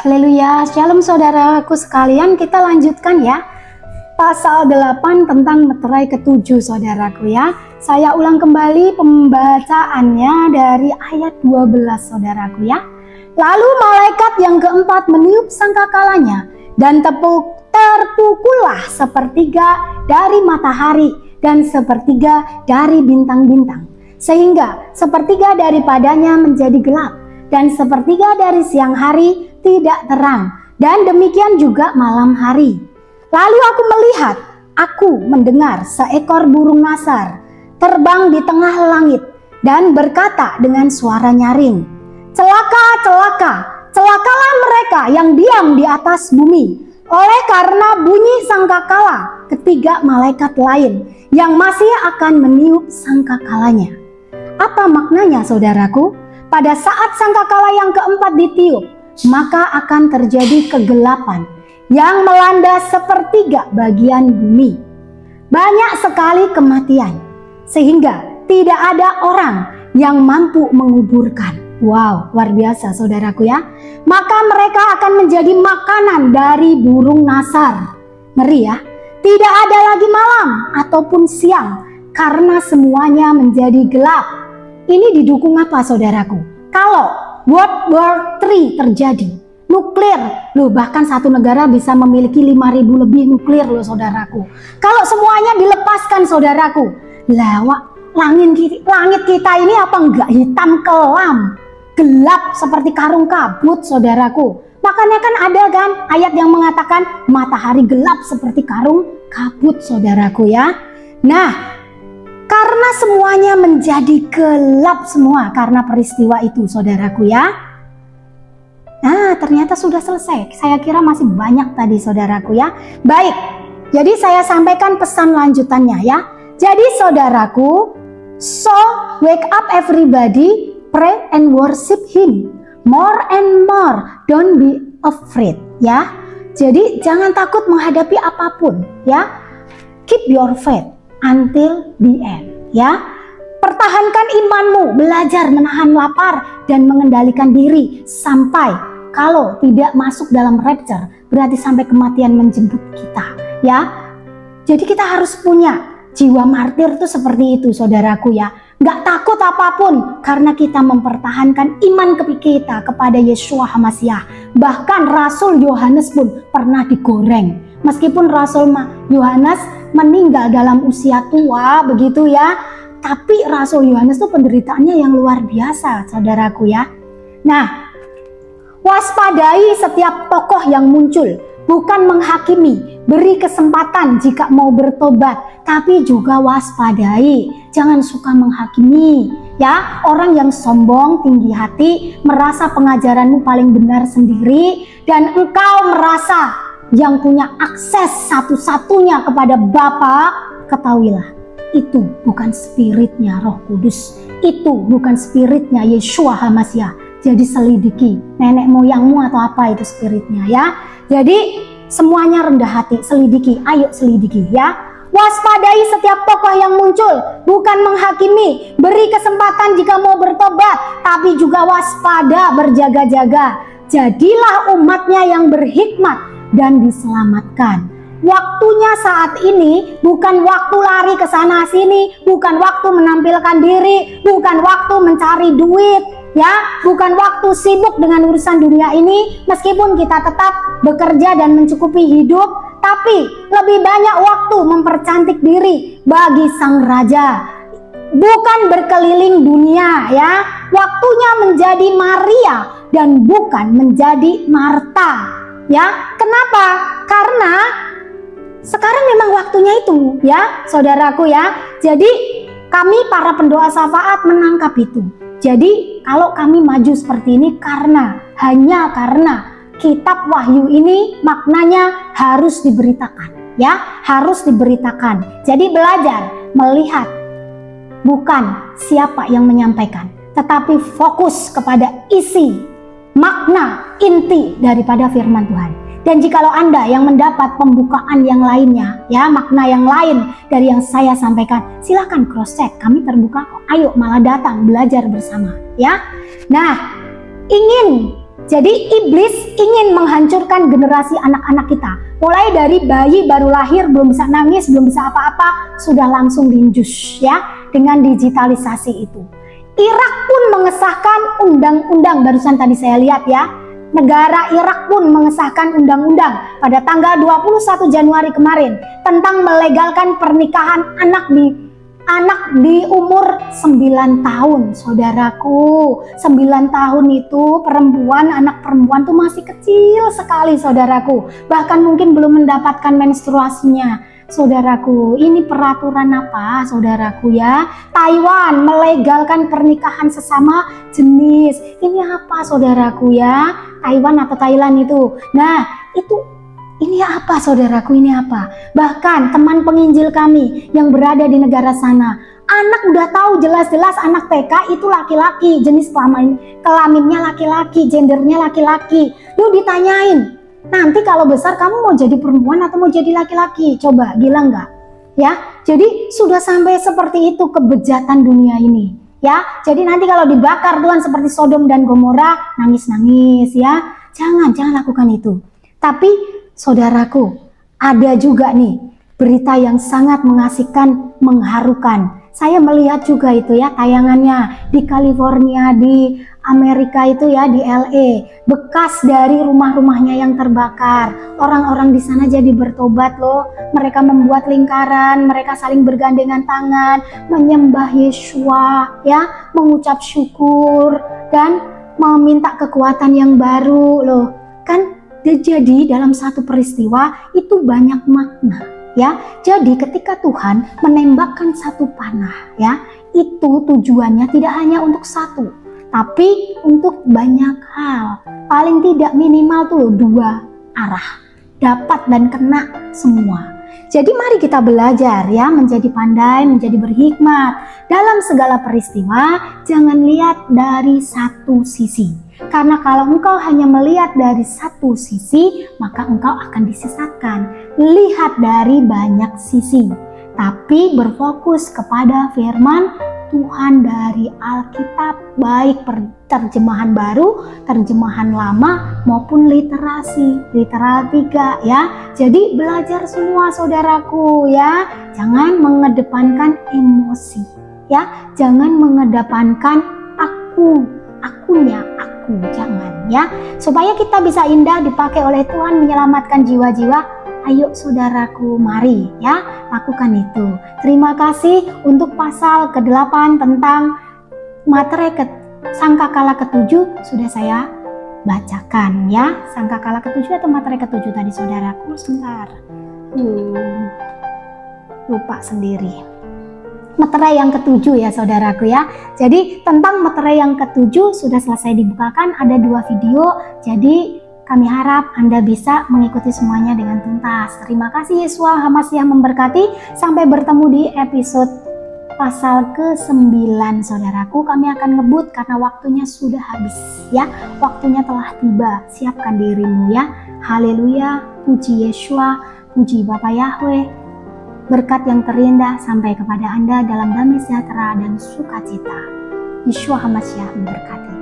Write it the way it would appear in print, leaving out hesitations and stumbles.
Haleluya, shalom saudaraku sekalian, kita lanjutkan ya. Pasal 8 tentang meterai ketujuh saudaraku ya. Saya ulang kembali pembacaannya dari ayat 12 saudaraku ya. Lalu malaikat yang keempat meniup sangkakalanya dan terpukullah sepertiga dari matahari dan sepertiga dari bintang-bintang. Sehingga sepertiga daripadanya menjadi gelap dan sepertiga dari siang hari tidak terang, dan demikian juga malam hari. Lalu aku mendengar seekor burung nasar terbang di tengah langit dan berkata dengan suara nyaring, "Celaka, celaka, celakalah mereka yang diam di atas bumi, oleh karena bunyi sangkakala ketiga malaikat lain yang masih akan meniup sangkakalanya." Apa maknanya saudaraku? Pada saat sangkakala yang keempat ditiup, maka akan terjadi kegelapan yang melanda sepertiga bagian bumi. Banyak sekali kematian, sehingga tidak ada orang yang mampu menguburkan. Wow, luar biasa saudaraku ya. Maka mereka akan menjadi makanan dari burung nasar. Ngeri ya. Tidak ada lagi malam ataupun siang, karena semuanya menjadi gelap. Ini didukung apa saudaraku? Kalau World War III terjadi, nuklir, loh bahkan satu negara bisa memiliki 5.000 lebih nuklir loh saudaraku. Kalau semuanya dilepaskan saudaraku, langit kita ini apa enggak hitam kelam, gelap seperti karung kabut saudaraku. Makanya kan ada kan ayat yang mengatakan matahari gelap seperti karung kabut saudaraku ya. Nah, karena semuanya menjadi gelap semua karena peristiwa itu saudaraku ya. Nah ternyata sudah selesai. Saya kira masih banyak tadi saudaraku ya. Baik, jadi saya sampaikan pesan lanjutannya ya. Jadi saudaraku, so wake up everybody, pray and worship him more and more, don't be afraid ya. Jadi jangan takut menghadapi apapun ya. Keep your faith until the end ya. Pertahankan imanmu, belajar menahan lapar dan mengendalikan diri sampai kalau tidak masuk dalam rapture, berarti sampai kematian menjemput kita ya. Jadi kita harus punya jiwa martir tuh seperti itu saudaraku ya. Gak takut apapun karena kita mempertahankan iman kita kepada Yeshua HaMashiach. Bahkan Rasul Yohanes pun pernah digoreng. Meskipun Rasul Yohanes meninggal dalam usia tua begitu ya, tapi Rasul Yohanes itu penderitaannya yang luar biasa saudaraku ya. Nah, waspadai setiap tokoh yang muncul, bukan menghakimi, beri kesempatan jika mau bertobat, tapi juga waspadai, jangan suka menghakimi ya. Orang yang sombong, tinggi hati, merasa pengajaranmu paling benar sendiri, dan engkau merasa yang punya akses satu-satunya kepada Bapa, ketahuilah itu bukan spiritnya Roh Kudus, itu bukan spiritnya Yeshua HaMashiach. Jadi selidiki nenek moyangmu atau apa itu spiritnya ya. Jadi semuanya rendah hati, selidiki, ayo selidiki ya. Waspadai setiap tokoh yang muncul, bukan menghakimi, beri kesempatan jika mau bertobat, tapi juga waspada, berjaga-jaga. Jadilah umatnya yang berhikmat dan diselamatkan. Waktunya saat ini bukan waktu lari ke sana sini, bukan waktu menampilkan diri, bukan waktu mencari duit ya, bukan waktu sibuk dengan urusan dunia ini. Meskipun kita tetap bekerja dan mencukupi hidup, tapi lebih banyak waktu mempercantik diri bagi Sang Raja, bukan berkeliling dunia ya. Waktunya menjadi Maria dan bukan menjadi Marta ya. Kenapa? Karena sekarang memang waktunya itu ya saudaraku ya. Jadi kami para pendoa syafaat menangkap itu. Jadi kalau kami maju seperti ini hanya karena kitab Wahyu ini maknanya harus diberitakan ya, harus diberitakan. Jadi belajar melihat bukan siapa yang menyampaikan, tetapi fokus kepada isi, makna, inti daripada firman Tuhan. Dan jikalau Anda yang mendapat pembukaan yang lainnya ya, makna yang lain dari yang saya sampaikan, silahkan cross check, kami terbuka kok. Ayo malah datang belajar bersama ya. Nah, ingin Jadi iblis ingin menghancurkan generasi anak-anak kita. Mulai dari bayi baru lahir, belum bisa nangis, belum bisa apa-apa, sudah langsung diinjus ya dengan digitalisasi itu. Irak pun mengesahkan undang-undang, barusan tadi saya lihat ya. Negara Irak pun mengesahkan undang-undang pada tanggal 21 Januari kemarin tentang melegalkan pernikahan anak di umur 9 tahun, saudaraku. 9 tahun itu anak perempuan tuh masih kecil sekali, saudaraku. Bahkan mungkin belum mendapatkan menstruasinya. Saudaraku, ini peraturan apa, saudaraku ya? Taiwan melegalkan pernikahan sesama jenis. Ini apa, saudaraku ya? Taiwan atau Thailand itu. Nah, ini apa, saudaraku, ini apa? Bahkan teman penginjil kami yang berada di negara sana, anak udah tahu jelas-jelas anak TK itu laki-laki, jenis kelaminnya laki-laki, gendernya laki-laki. Lu ditanyain, nanti kalau besar kamu mau jadi perempuan atau mau jadi laki-laki? Coba, gila nggak? Ya, jadi sudah sampai seperti itu kebejatan dunia ini. Ya, jadi nanti kalau dibakar Tuhan seperti Sodom dan Gomora, nangis-nangis ya. Jangan lakukan itu. Tapi saudaraku, ada juga nih berita yang sangat mengasihkan, mengharukan. Saya melihat juga itu ya tayangannya di California, di Amerika itu ya, di LA. Bekas dari rumah-rumahnya yang terbakar. Orang-orang di sana jadi bertobat loh. Mereka membuat lingkaran, mereka saling bergandengan tangan, menyembah Yeshua ya, mengucap syukur dan meminta kekuatan yang baru loh. Kan jadi dalam satu peristiwa itu banyak makna ya. Jadi ketika Tuhan menembakkan satu panah ya, itu tujuannya tidak hanya untuk satu, tapi untuk banyak hal. Paling tidak minimal tuh 2 arah, dapat dan kena semua. Jadi mari kita belajar ya, menjadi pandai, menjadi berhikmat. Dalam segala peristiwa, jangan lihat dari satu sisi. Karena kalau engkau hanya melihat dari satu sisi, maka engkau akan disesatkan. Lihat dari banyak sisi, tapi berfokus kepada firman Tuhan dari Alkitab, baik terjemahan baru, terjemahan lama, maupun literal 3 ya. Jadi belajar semua, saudaraku ya. Jangan mengedepankan emosi ya, jangan mengedepankan akunya, jangan ya. Supaya kita bisa indah dipakai oleh Tuhan menyelamatkan jiwa-jiwa. Ayo saudaraku, mari ya lakukan itu. Terima kasih untuk pasal ke-8 tentang materai sangkakala ke-7 sudah saya bacakan ya. Sangkakala ke-7 atau materai ke-7 tadi, saudaraku? Sebentar. Lupa sendiri. Materai yang ke-7 ya, saudaraku ya. Jadi tentang materai yang ke-7 sudah selesai dibukakan, ada 2 video. Jadi kami harap Anda bisa mengikuti semuanya dengan tuntas. Terima kasih, Yesus Hamasiah memberkati. Sampai bertemu di episode pasal ke-9, saudaraku. Kami akan ngebut karena waktunya sudah habis ya. Waktunya telah tiba. Siapkan dirimu ya. Haleluya, puji Yeshua, puji Bapa Yahweh. Berkat yang terindah sampai kepada Anda dalam damai sejahtera dan sukacita. Yeshua Hamasiah memberkati.